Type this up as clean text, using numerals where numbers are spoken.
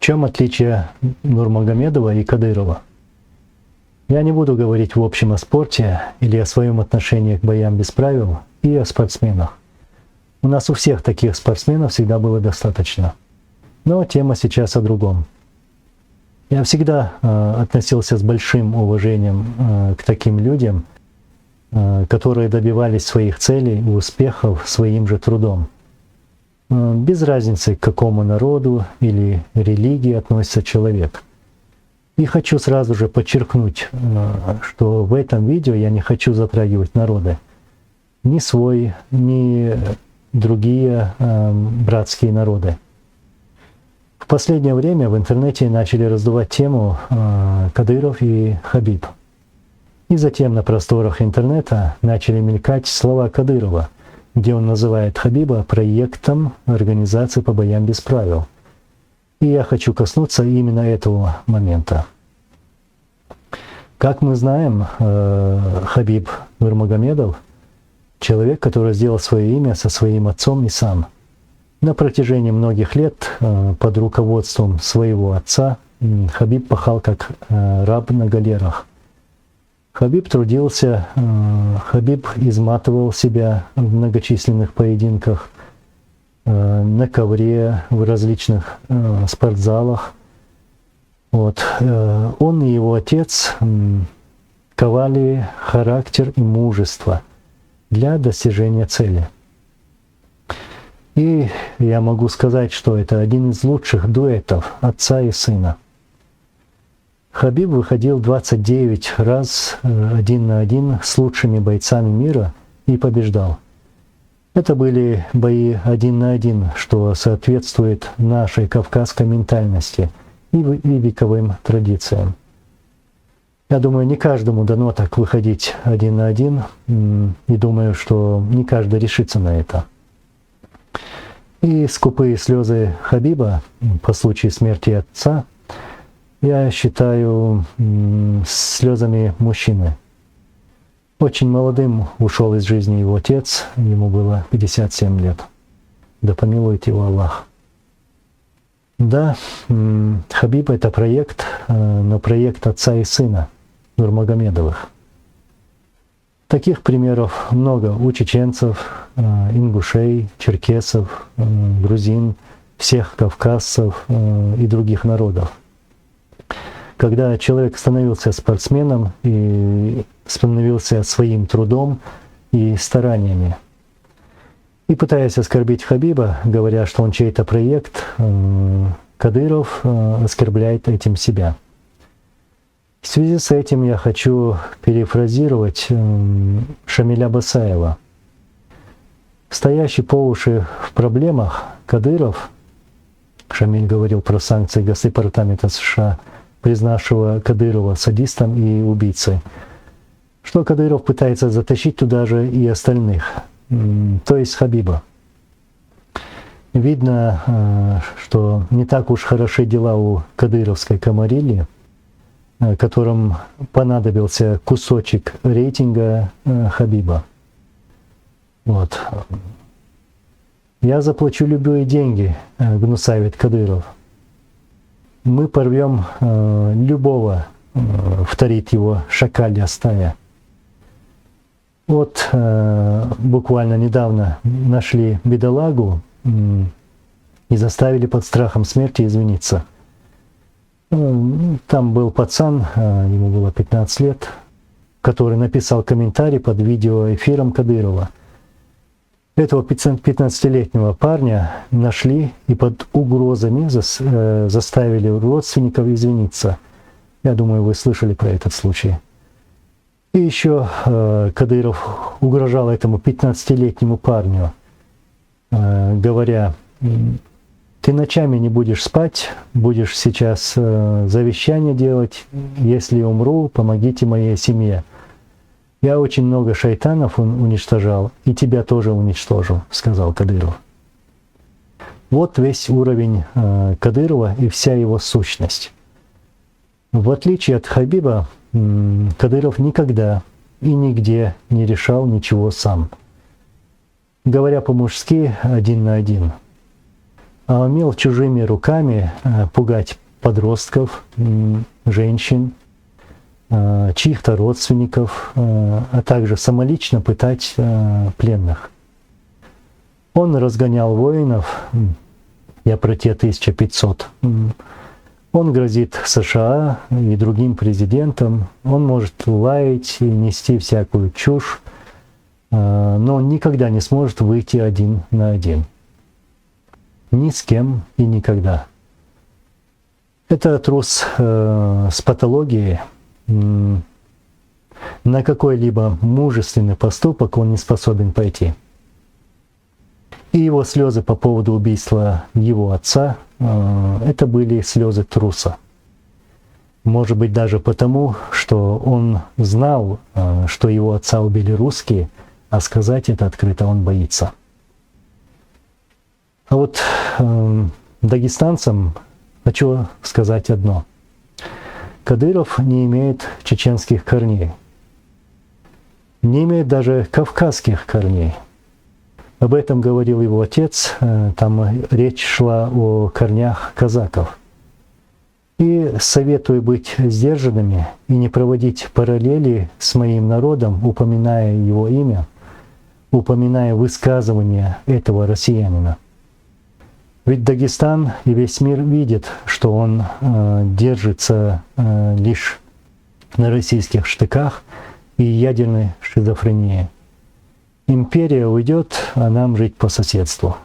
чем отличие Нурмагомедова и Кадырова? Я не буду говорить в общем о спорте или о своем отношении к боям без правил и о спортсменах. У нас у всех таких спортсменов всегда было достаточно. Но тема сейчас о другом. Я всегда относился с большим уважением к таким людям, которые добивались своих целей и успехов своим же трудом. Без разницы, к какому народу или религии относится человек. И хочу сразу же подчеркнуть, что в этом видео я не хочу затрагивать народы. Ни свой, ни другие братские народы. В последнее время в интернете начали раздувать тему Кадыров и Хабиб. И затем на просторах интернета начали мелькать слова Кадырова, где он называет Хабиба проектом организации по боям без правил. И я хочу коснуться именно этого момента. Как мы знаем, Хабиб Нурмагомедов — человек, который сделал свое имя со своим отцом и сам. На протяжении многих лет под руководством своего отца Хабиб пахал как раб на галерах. Хабиб трудился, Хабиб изматывал себя в многочисленных поединках, на ковре, в различных спортзалах. Вот. Он и его отец ковали характер и мужество для достижения цели. И я могу сказать, что это один из лучших дуэтов отца и сына. Хабиб выходил 29 раз 1 на 1 с лучшими бойцами мира и побеждал. Это были бои 1 на 1, что соответствует нашей кавказской ментальности и вековым традициям. Я думаю, не каждому дано так выходить 1 на 1, и думаю, что не каждый решится на это. И скупые слезы Хабиба по случаю смерти отца я считаю слезами мужчины. Очень молодым ушел из жизни его отец, ему было 57 лет. Да помилует его Аллах. Да, Хабиб — это проект, но проект отца и сына Нурмагомедовых. Таких примеров много у чеченцев, ингушей, черкесов, грузин, всех кавказцев и других народов. Когда человек становился спортсменом и становился своим трудом и стараниями. И пытаясь оскорбить Хабиба, говоря, что он чей-то проект, Кадыров оскорбляет этим себя. В связи с этим я хочу перефразировать Шамиля Басаева. Стоящий по уши в проблемах Кадыров, Шамиль говорил про санкции Госдепартамента США, признавшего Кадырова садистом и убийцей, что Кадыров пытается затащить туда же и остальных, то есть Хабиба. Видно, что не так уж хороши дела у кадыровской комарильи, которым понадобился кусочек рейтинга Хабиба. Вот. «Я заплачу любые деньги», — гнусавит Кадыров. «Мы порвем любого», — вторит его шакалья стая. Вот буквально недавно нашли бедолагу и заставили под страхом смерти извиниться. Там был пацан, ему было 15 лет, который написал комментарий под видеоэфиром Кадырова. Этого 15-летнего парня нашли и под угрозами заставили родственников извиниться. Я думаю, вы слышали про этот случай. И еще Кадыров угрожал этому 15-летнему парню, говоря: «Ты ночами не будешь спать, будешь сейчас завещание делать. Если умру, помогите моей семье. Я очень много шайтанов уничтожал, и тебя тоже уничтожу», — сказал Кадыров. Вот весь уровень Кадырова и вся его сущность. В отличие от Хабиба, Кадыров никогда и нигде не решал ничего сам. Говоря по-мужски, 1 на 1. а умел чужими руками пугать подростков, женщин, чьих-то родственников, а также самолично пытать пленных. Он разгонял воинов, я про те 1500. Он грозит США и другим президентам, он может лаять и нести всякую чушь, но он никогда не сможет выйти один на один. Ни с кем и никогда. Это трус с патологией. На какой-либо мужественный поступок он не способен пойти. И его слезы по поводу убийства его отца это были слезы труса. Может быть, даже потому, что он знал, что его отца убили русские, а сказать это открыто он боится. А вот дагестанцам хочу сказать одно. Кадыров не имеет чеченских корней, не имеет даже кавказских корней. Об этом говорил его отец, там речь шла о корнях казаков. И советую быть сдержанными и не проводить параллели с моим народом, упоминая его имя, упоминая высказывания этого россиянина. Ведь Дагестан и весь мир видят, что он держится лишь на российских штыках и ядерной шизофрении. Империя уйдет, а нам жить по соседству.